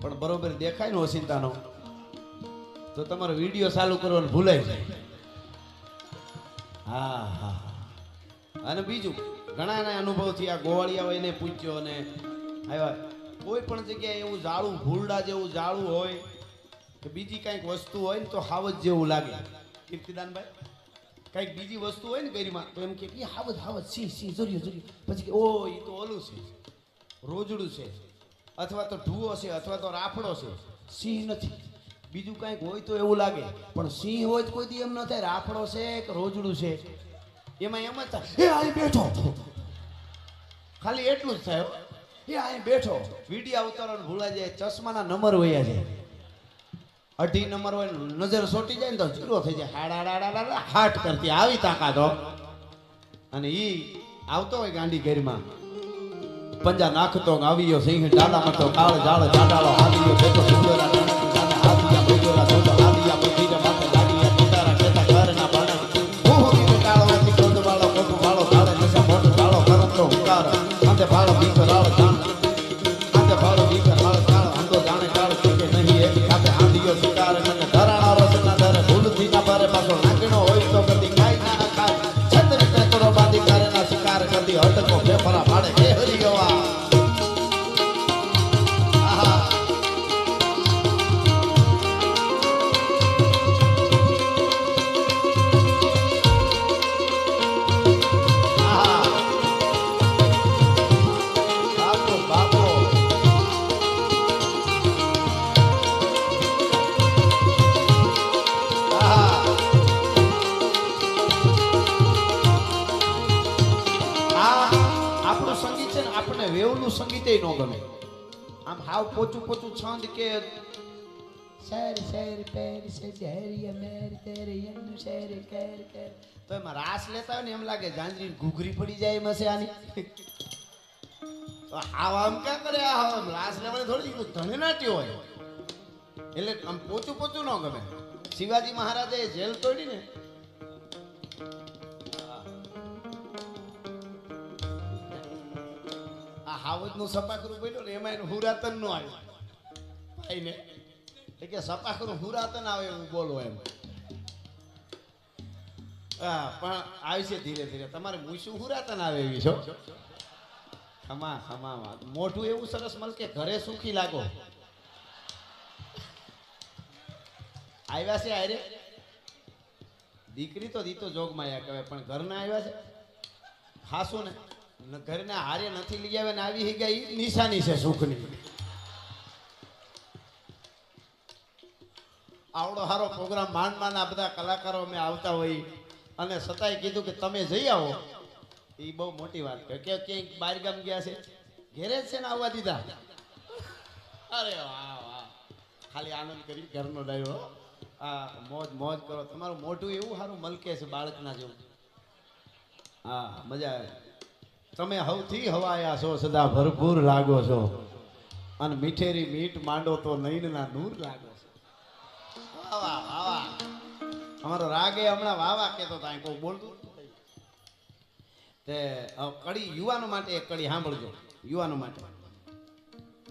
પણ બરોબર દેખાય ને ઓસિંતાનો તો તમારો વિડીયો ચાલુ કરવાનું ભૂલાઈ જાય. હા હા. અને બીજું ઘણા અનુભવથી આ ગોવાળિયાઓ એને પૂછ્યો અને આવ્યા કોઈ પણ જગ્યાએ એવું જાળું, ભૂલડા જેવું જાળું હોય કે બીજી કંઈક વસ્તુ હોય ને તો હાવજ જેવું લાગે. કીર્તિદાનભાઈ, કંઈક બીજી વસ્તુ હોય ને ગરીમાં તો એમ કે હાવજ હાવજ, સિંહ સિંહ, જોર્યો જોર્યો, પછી કે ઓ એ તો ઓલું છે, રોજડું છે, અથવા તો ઢૂવો છે, અથવા તો રાફડો છે. સિંહ નથી. બીજું કંઈક હોય તો એવું લાગે, પણ સિંહ હોય તો કોઈ દી એમ ન થાય રાફડો છે કે રોજડું છે. એમાં એમ જ થાય એ અહીં બેઠો, ખાલી એટલું જ થાય. એ અહીં બેઠો. વિડીયા ઉતારવાનું ભૂલાઈ જાય, ચશ્માના નંબર વયા જાય. 2.5 નંબર હોય, નજર સોટી જાય ને તો 0 થઈ જાય. હાડા હાટ કરતી આવી તાકાત હો. અને ઈ આવતો હોય ગાંડી ઘેરમાં, પંજા નાખતો આવ્યો સિંહ ડાલામાં તો કાળ જાળ જાડાળો હાલીયો બેઠો સુંદરા હાથ હાલિયા ભોગરા છોડો હાલિયા પતિને માથે લાડિયા પિતારા કેતા ઘરના બાણા ભૂહી કાળો નથી કોદ વાળો કોપ વાળો તાળે નશા મોટ તાળો કરતો હુંકાર અંતે ભાળો બીકરાળ જાણ અંતે ભાળો બીકરાળ કાળ અંતો જાણે કાળ કે નહીં એક ખાતે આંધીયો શિકાર મને ધરાણા રસના ધરે ભૂલથી ના ભરે પાછો નાગણો હોય તો કદી કાઈ ના ખાય છત્રી પેતરો બાંધી કારેના શિકાર કદી હટકો ફેફરા પાડે હે હરિયવા વેવલું સંગીતે ન ગમે આમ હાવ પોચું પોચું છંદ કે શેર શેર પેર સે જહેરિયા મેર તેરે યન્નુ શેર કેર કેર તો એમાં રાસ લેતા હોય ને એમ લાગે જાંજરી ઘૂઘરી પડી જાય એમાં છે આની તો હાવ આમ ક્યાં કરે આમ રાસ લેવાની થોડી ધણે નાટ્ય હોય એટલે આમ પોચું પોચું ન ગમે શિવાજી મહારાજે જેલ તોડી ને હાવજ નું સપાકરું બોલ્યો ને એમાં એનું હુરાતન નો આવ્યું ભાઈ ને કે સપાકરું હુરાતન આવે એવું બોલો એમ પણ આવશે ધીરે ધીરે તમારે મૂછું હુરાતન આવે એવી છો ખમા ખમા મોઢું એવું સરસ મળે ઘરે સુખી લાગો આવ્યા છે આરે દીકરી તો દીતો જોગમાયા કહેવાય પણ ઘરના આવ્યા છે હાસું ને ઘરના હારે નથી લઈ આવે ને આવી ગઈ નિશાની છે સુખની આવડો સારો પ્રોગ્રામ માંડ માંડ આ બધા કલાકારો અમે આવતા હોય અને છતાંય કીધું કે તમે જઈ આવો એ બહુ મોટી વાત કે ક્યાંક બહાર ગામ ગયા છે ઘેરે જ છે ને આવવા દીધા અરે વાહ વાહ ખાલી આનંદ કરી ઘરનો ડાયો આ મોજ મોજ કરો તમારું મોઢું એવું સારું મલકે છે બાળકના જેવું હા મજા આવે તમે હવથી હવાયા છો સદા ભરપૂર લાગો છો અને મીઠેરી મીઠ માંડો તો નૈનના નૂર લાગો છો વાવા વાવા અમારો રાગે હમણાં વાવા કેતો તા કોઈ બોલતું તે કડી યુવાનો માટે એક કડી સાંભળજો યુવાનો માટે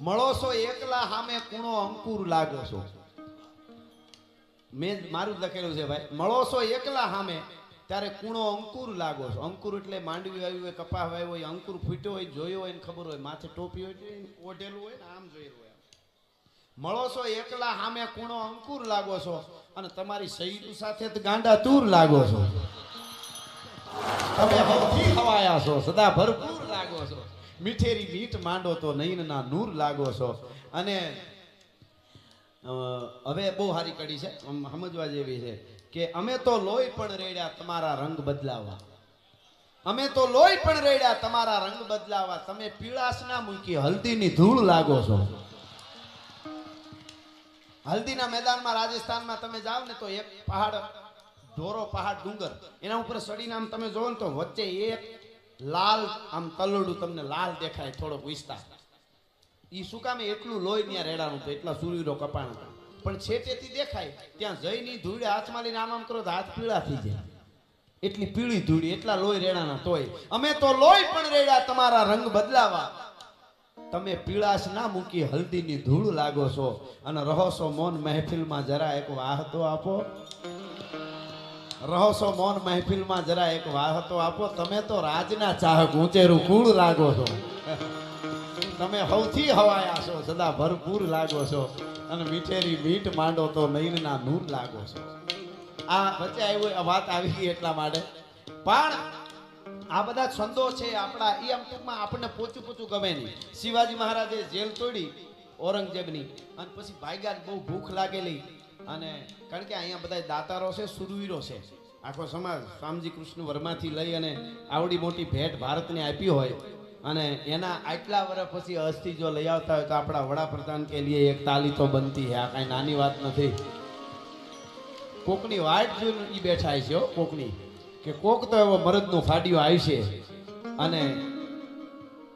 મળો છો એકલા સામે કૂણો અંકુર લાગો છો મેં મારું જ લખેલું છે ભાઈ મળો છો એકલા સામે ત્યારે કૂણો અંકુર લાગો છો અંકુર એટલે માંડવી આવી હોય કપાસ વાવ્યો હોય અંકુર ફૂટ્યો હોય જોયો હોય ને ખબર હોય માથે ટોપી હોય ઓઢેલું હોય ને આમ જોયેલું હોય મળો છો એકલા સામે કૂણો અંકુર લાગો છો અને તમારી શહીદ સાથે ગાંડા તૂર લાગો છો તમે હવથી હવાયા છો સદા ભરપૂર લાગો છો મીઠેરી મીઠ માંડો તો નૈનના નૂર લાગો છો અને હવે બહુ સારી કડી છે સમજવા જેવી છે કે અમે તો લોહી પણ રેડ્યા તમારા રંગ બદલાવા અમે તો લોહી પણ રેડ્યા તમારા રંગ બદલાવા તમે પીળાશ ના મૂકી હલ્દીની ધૂળ લાગો છો હલ્દીના મેદાનમાં રાજસ્થાનમાં તમે જાઓ ને તો એક પહાડ ઢોરો પહાડ ડુંગર એના ઉપર સડીને આમ તમે જોવો ને તો વચ્ચે એક લાલ આમ તલડું તમને લાલ દેખાય થોડોક વિસ્તાર ઈ શું કામે એટલું લોહી ત્યાં રેડાનું હતું એટલા સૂર્યનો કપાણ હતા પણ છેટેથી દેખાય ત્યાં જઈની ધૂળે હાથમાં લઈને આમ કરો તો હાથ પીળા થઈ જાય એટલી પીળી ધૂળી એટલા લોહી રેડાના તોય અમે તો લોહી પણ રેડ્યા તમારા રંગ બદલાવા તમે પીળાશ ના મૂકી હલ્દીની ધૂળ લાગો છો અને રહો છો મૌન મહેફિલમાં જરા એક વાહ તો આપો રહો છો મૌન મહેફિલમાં જરા એક વાહ તો આપો તમે તો રાજના ચાહક ઊંચેરું કુળ લાગો છો તમે સૌથી હવાયા છો સદા ભરપૂર લાગો છો અને મીઠેરી મીઠ માંડો તો નૈનના નૂર લાગો છો આ વચ્ચે આવ્યો વાત આવી ગઈ એટલા માટે પણ આ બધા છંદો છે આપણા એ આમ ટૂંકમાં આપણને પોચું પોચું ગમે નહીં શિવાજી મહારાજે જેલ તોડી ઔરંગઝેબની અને પછી ભાગ્યા બહુ ભૂખ લાગેલી અને કારણ કે અહીંયા બધા દાતારો છે સુરવીરો છે આખો સમાજ સ્વામીજી કૃષ્ણ વર્માથી લઈ અને આવડી મોટી ભેટ ભારતને આપી હોય અને એના આટલા વર્ષ પછી અસ્થિ જો લઈ આવતા હોય તો આપણા વડાપ્રધાન કે લીએ એક તાલી તો બનતી છે આ કાંઈ નાની વાત નથી કોકની વાટ જોઈને એ બેઠા છે કોકની કે કોક તો એવો મરદનો ફાડ્યો આવશે અને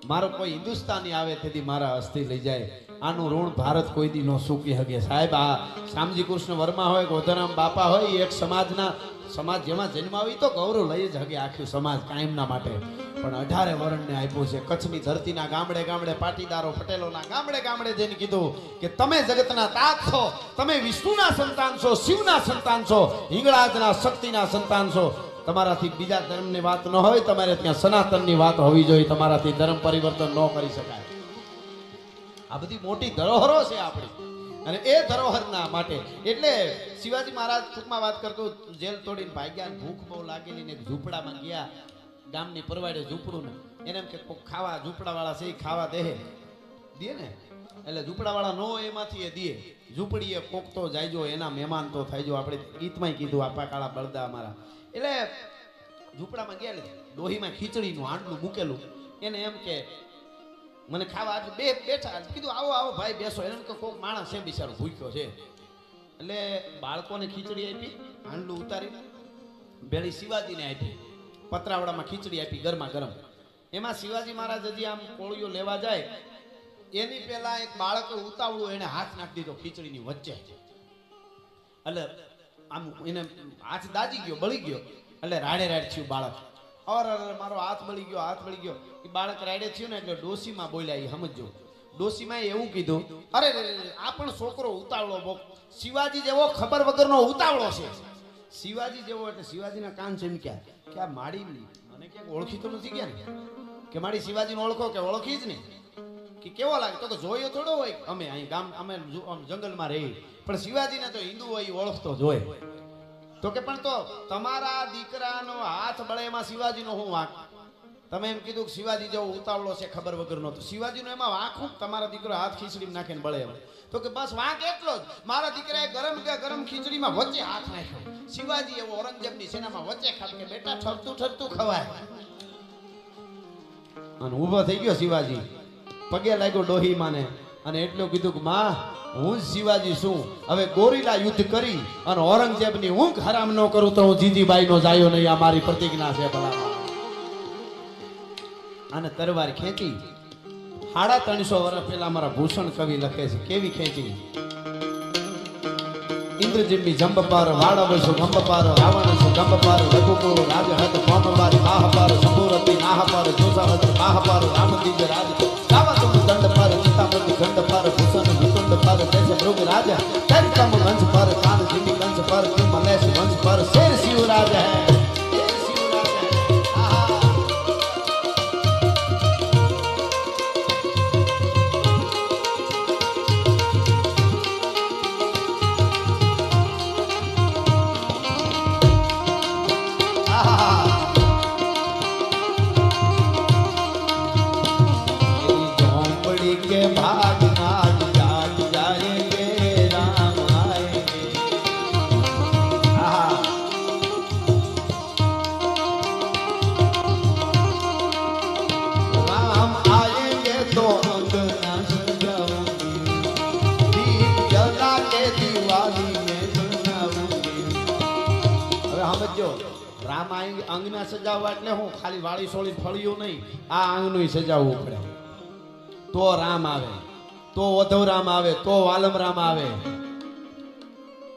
મારો કોઈ હિન્દુસ્તાની આવે તેથી મારા અસ્થિ લઈ જાય. આનું ઋણ ભારત કોઈ દી નો ચૂકી શકે. સાહેબ આ શામજી કૃષ્ણ વર્મા હોય ગોધરામ બાપા હોય એ એક સમાજ જેમાં જન્મ આવી તો ગૌરવ લઈ જ હગે આખું સમાજ કાયમના માટે. પણ 18 વર્ણને આપ્યું છે. કચ્છની ધરતીના ગામડે ગામડે પાટીદારો પટેલોના ગામડે ગામડે જઈને કીધું કે તમે જગતના તાત છો, તમે વિષ્ણુના સંતાન છો, શિવના સંતાન છો, હિંગળાજના શક્તિના સંતાન છો. તમારાથી બીજા ધર્મની વાત ન હોય, તમારે ત્યાં સનાતનની વાત હોવી જોઈએ. તમારાથી ધર્મ પરિવર્તન ન કરી શકાય. આ બધી મોટી ધરોહરો છે આપણી, અને એ ધરોહરના માટે એટલે શિવાજી મહારાજ ટૂંકમાં વાત કરતો જેલ તોડીને ભાગ્યા, ભૂખ બહુ લાગેલી ને ઝૂંપડામાં ગયા. ગામની પરવાડે ઝૂંપડું ને એને એમ કે કોક ખાવા ઝૂંપડાવાળા છે ખાવા દે ને, એટલે ઝૂંપડાવાળા નો એમાંથી એ દે. ઝૂંપડીએ કોક તો જાયજો, એના મહેમાન તો થાયજો. આપણે ગીતમાં કીધું આપા કાળા બળદા અમારા. એટલે ઝૂંપડામાં ગયા, ડોહીમાં ખીચડીનું હાંડલું મૂકેલું. એને એમ કે મને ખાવા આજે બે બેઠા. કીધું આવો આવો ભાઈ બેસો. એને કે કોક માણસ છે બિચારો ભૂખ્યો છે. એટલે બાળકોને ખીચડી આપી, હાંડલું ઉતારીને બેળી શિવાજીને આપી. પતરાવડામાં ખીચડી આપી ગરમા ગરમ. એમાં શિવાજી મહારાજ હજી આમ કોળીઓ લેવા જાય એની પહેલા એક બાળકો ઉતાવળું એને હાથ નાખી દીધો ખીચડીની વચ્ચે. એટલે આમ એને હાથ દાજી ગયો, બળી ગયો. એટલે રાડે રાડ થયું બાળક. અરે મારો હાથ બળી ગયો, હાથ બળી ગયો. એ બાળક રાડે થયું ને એટલે ડોસીમાં બોલ્યા. એ સમજો, ડોસીમાં એવું કીધું, અરે આ પણ છોકરો ઉતાવળો બોક, શિવાજી જેવો ખબર વગરનો ઉતાવળો છે. શિવાજી જેવો એટલે શિવાજીના કાન ચમક્યા કે આ માડી મને ક્યાંક ઓળખી તો નથી ગયા ને, કે મારી શિવાજીને ઓળખો કે ઓળખી જ નહીં, કે કેવો લાગે તો જોયો થોડો હોય. અમે અહીં ગામ અમે જંગલમાં રહી, પણ શિવાજીને તો હિન્દુ હોય ઓળખતો જ હોય. તો કે પણ તો તમારા દીકરાનો હાથ બળે એમાં શિવાજીનો હું વાંક? તમે એમ કીધું કે શિવાજી જેવો ઉતાવળો છે ખબર વગરનો, તો શિવાજીનો એમાં વાંક હું? તમારા દીકરો હાથ ખીચડીમાં નાખીને બળે એમ. તો કે બસ વાંક એટલો જ, મારા દીકરાએ ગરમ ખીચડીમાં વચ્ચે હાથ નાખ્યો. શિવાજી એવો ઔરંગઝેબની સેનામાં વચ્ચે ખાત કે બેટા ઠરતું ખવાય. અને ઊભો થઈ ગયો શિવાજી, પગે લાગ્યો ડોહી માને, અને એટલું કીધું કે માં હું જ શિવાજી છું. હવે ગોરીલા યુદ્ધ કરી અને ઔરંગઝેબની ઊંઘ હરામ ન કરું તો હું જીજીબાઈ નો જાયો નહીં. આ મારી પ્રતિજ્ઞા છે. ભલા અને તરવાર ખેંચી 350 વર્ષ પહેલા મારા ભૂષણ કવિ લખે છે. કેવી ખેંચી? ઇન્દ્રજીમી જંબ પર વાડવસુ ગંબ પર રાવણસુ ગંબ પર રઘુકુળ રાજહત કોમ પર માહ પર સંભુરતી નાહ પર જોસાવત માહ પર રામદીજ રાજ ગાવત દંડ પર ચિતાપતિ ગંડ પર ભૂષણ વિકુંડ પર દેશ મૃગ રાજ તૈકમ વંશ પર કાન જીમી કંસ પર મલેશ વંશ પર શેર શિવરાજ હૈ. રામ અંગના સજાવવા એટલે હું ખાલી વાળી સોળી ફળિયું નહીં, આ અંગનું સજાવવું પડે. તો રામ આવે, તો વધવ રામ આવે, તો વાલમ રામ આવે.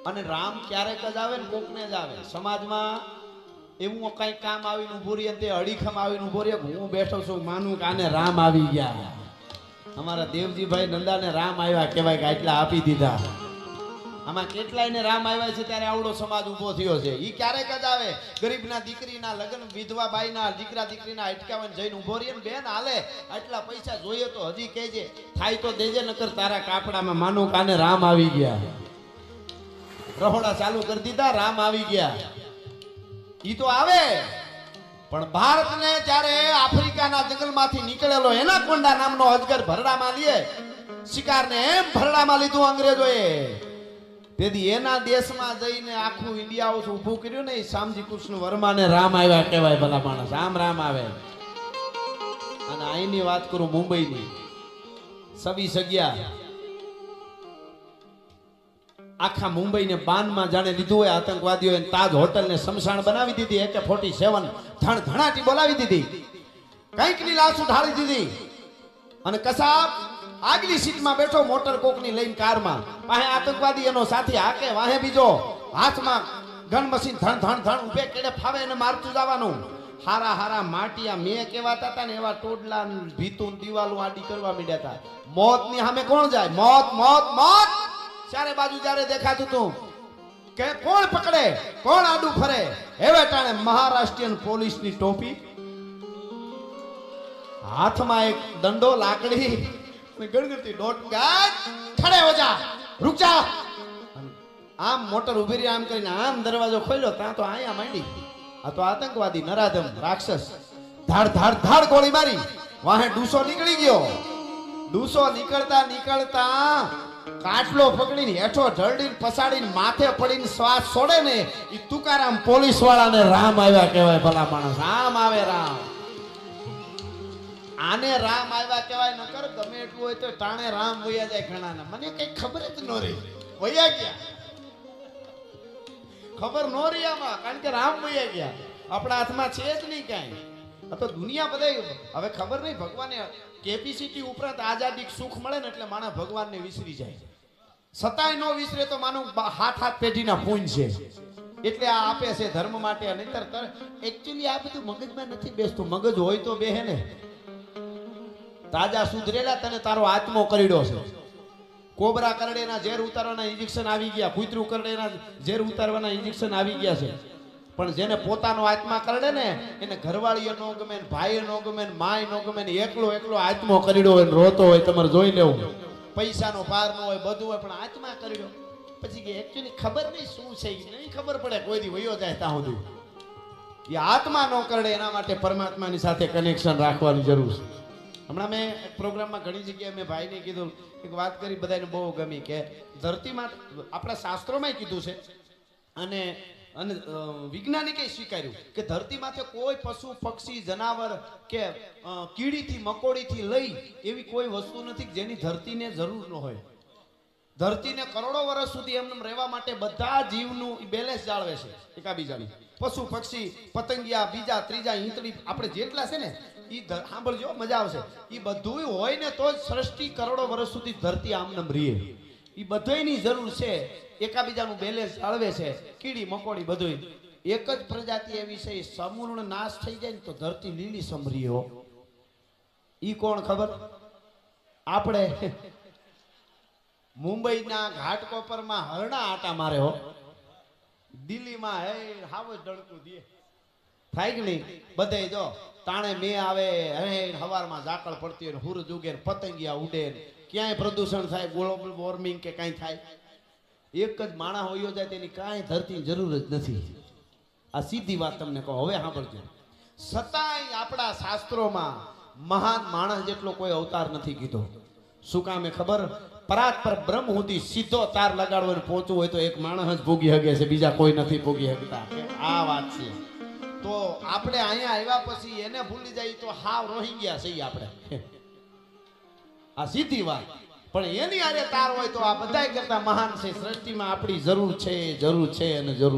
અને રામ ક્યારેક જ આવે ને કોકને જ આવે. સમાજમાં એવું કઈ કામ આવીને ઉભું રહે, તે અડીખમ આવીને ઉભો રહે, હું બેઠો છું માનું કે આને રામ આવી ગયા. અમારા દેવજીભાઈ નંદાને રામ આવ્યા કહેવાય કે આટલા આપી દીધા. આમાં કેટલાયને રામ આવ્યા છે ત્યારે આવડો સમાજ ઉભો થયો છે. ઈ ક્યારેક જ આવે. ગરીબના દીકરીના લગ્ન, વિધવા બાઈના દીકરા દીકરીના અટકાવન જઈને ઉભો રહે ને બેન હાલે આટલા પૈસા જોઈએ તો હજી કહેજે, થાય તો દેજે, નકર તારા કાપડામાં માનું કાને રામ આવી ગયા. રહોડા ચાલુ કરી દીધા, રામ આવી ગયા. ઈ તો આવે, પણ ભારતને જ્યારે આફ્રિકાના જંગલમાંથી નીકળેલો એનાકોન્ડા નામનો અજગર ભરડામાં લે, શિકારને એમ ભરડામાં લીધું અંગ્રેજોએ. તેથી એના દેશમાં જઈને આખું ઇન્ડિયા ઊભું કર્યું ને, શામજી કૃષ્ણ વર્માને રામ આવ્યા કહેવાય. ભલા માણસ રામ આવે. અને અહીંની વાત કરું મુંબઈની, 26 જગ્યા આખા મુંબઈને બાનમાં જાણે લીધું હોય આતંકવાદીઓએ. તાજ હોટલ ને શમશાન બનાવી દીધી, AK-47 ધણધણાટી બોલાવી દીધી, કઈકની લાશ ઉઠાડી દીધી. અને કસાબ આગલી સીટમાં બેઠો મોટર કોકની લઈને કારમાં, પાસે આતંકવાદી એનો સાથી હાકે, વાહે બીજો હાથમાં ગન મશીન ધણ ધણ ધણ ઉભે કેડે ફાવે એને મારતું જવાનું. હારા હારા માટિયા મેં કેવાતા હતા ને એવા ટોડલા ભીતું દિવાલું આડી કરવા માંડ્યા હતા. મોતની સામે કોણ જાય? મોત મોત મોત ચારે બાજુ જ્યારે દેખાતું તું કે કોણ પકડે, કોણ આડું ફરે, હવે ટાણે મહારાષ્ટ્રીયન પોલીસની ટોપી, હાથમાં એક દંડો લાકડી, ગણગણતી દોટ ગાજ, ખડે હો જા, રૂક જા. આમ મોટર ઉભી રહી, આમ કરીને આમ દરવાજો ખોલ્યો, ત્યાં તો આયા માંડી. આ તો આતંકવાદી નરાધમ રાક્ષસ. ધાડ ધાડ ધાડ ગોળી મારી, વાહે ડૂસો નીકળી ગયો. ડૂસો નીકળતા નીકળતા કાટલો પકડીને હેઠો ઢળડીને પસાડીને માથે પડીને શ્વાસ છોડે ને, ઈ તુકારામ પોલીસ વાળાને રામ આવ્યા કહેવાય. ભલા માણસ, રામ આવે રામ. આને રામ આવ્યા કહેવાય. નકર ગમે એટલું હોય તો ટાણે રામ વયા જાય ઘણાને. મને કઈ ખબર જ ન રહી, વયા ગયા, ખબર ન રહી આમાં, કારણ કે રામ વયા ગયા. આપણા હાથમાં છે જ નહીં કાંઈ. આ તો દુનિયા બધાય હવે ખબર નહીં. ભગવાને કેપેસિટી ઉપરાંત આઝાદી સુખ મળે ને એટલે માણસ ભગવાનને વિસરી જાય. સતાય નો વિસરે તો માનું હાથ હાથ પેઢીના પૂન છે. એટલે આ આપે છે ધર્મ માટે. નહીતર એકચ્યુઅલી આ બધું મગજમાં નથી બેસતું. મગજ હોય તો બેહે ને. તાજા સુધરેલા તને તારો આત્મો કરીડો છે. કોબરા કરડેના ઝેર ઉતારવાના ઇન્જેક્શન આવી ગયા, કૂતરું કરડેના ઝેર ઉતારવાના ઇન્જેક્શન આવી ગયા છે. પણ જેને પોતાનો આત્મા કરડે ને એને ઘરવાળીઓ નો ગમે, ભાઈ નો ગમે, માય નો ગમે, એકલો એકલો આત્મો કરીડો હોય, રોતો હોય. તમારે જોઈ લેવું, પૈસાનો પાર ન હોય, બધું હોય, પણ આત્મા કરીડો. પછી કે એકચ્યુઅલી ખબર નહીં શું છે, નહીં ખબર પડે, કોઈ દી વયો જાય ત્યાં સુધી. એ આત્મા નો કરડે એના માટે પરમાત્માની સાથે કનેક્શન રાખવાની જરૂર છે. હમણાં મેં પ્રોગ્રામમાં ઘણી જગ્યાએ મેં ભાઈને કીધું, એક વાત કરી, બધાને બહુ ગમી કે ધરતીમાં આપણા શાસ્ત્રોમાં કીધું છે અને અને વૈજ્ઞાનિકે સ્વીકાર્યું કે ધરતીમાંથી કોઈ પશુ પક્ષી જનાવર કે કીડીથી મકોડીથી લઈ એવી કોઈ વસ્તુ નથી જેની ધરતીને જરૂર ન હોય. ધરતીને કરોડો વર્ષ સુધી એમને રહેવા માટે બધા જીવનું બેલેન્સ જાળવે છે એકાબીજાની. પશુ પક્ષી પતંગિયા બીજા ત્રીજા ઈંતળી આપણે જેટલા છે ને એ સાંભળજો, મજા આવશે. એ બધું હોય ને તો જ સૃષ્ટિ કરોડો વર્ષ સુધી ધરતી આમનમ રહે. એ બધાની જરૂર છે, એકાબીજાનું બેલેન્સ જાળવે છે. કીડી મકોડી બધું એક જ પ્રજાતિ એવી છે, સમૂળ નાશ થઈ જાય ને તો ધરતી લીલી સમરી હો. ઈ કોણ ખબર? આપણે મુંબઈના ઘાટકોપરમાં હરણા આટા મારે હો. દિલ્હીમાં હે હાવ જ ડળકું દે થાય કે નહીં. બધે જો તાણે મે આવે, હે હવારમાં ઝાકળ પડતી હોય, સૂરજ ઉગે, પતંગિયા ઉડે, ક્યાંય પ્રદૂષણ થાય, ગ્લોબલ વોર્મિંગ કે કાંઈ થાય. એક જ માણસ હોયો જાય તેની કાંઈ ધરતી જરૂર જ નથી. આ સીધી વાત તમને કહો. હવે સાંભળજો, છતાંય આપણા શાસ્ત્રોમાં મહાન માણસ જેટલો કોઈ અવતાર નથી કીધો. શું કામે ખબર? પરાત પર બ્રહ્મ સુધી સીધો તાર લગાડવો અને પહોંચવું હોય તો એક માણસ જ ભોગી શકે છે, બીજા કોઈ નથી ભોગી શકતા. આ વાત છે. તો આપણે અહીંયા આવ્યા પછી એને ભૂલી જાય તો હાવ રોહિંગ્યા છીએ આપણે. આ સીધી વાત. પણ એની આરે તાર હોય તો આ બધાય કરતા મહાન છે. સૃષ્ટિમાં આપણી જરૂર છે, જરૂર છે અને જરૂર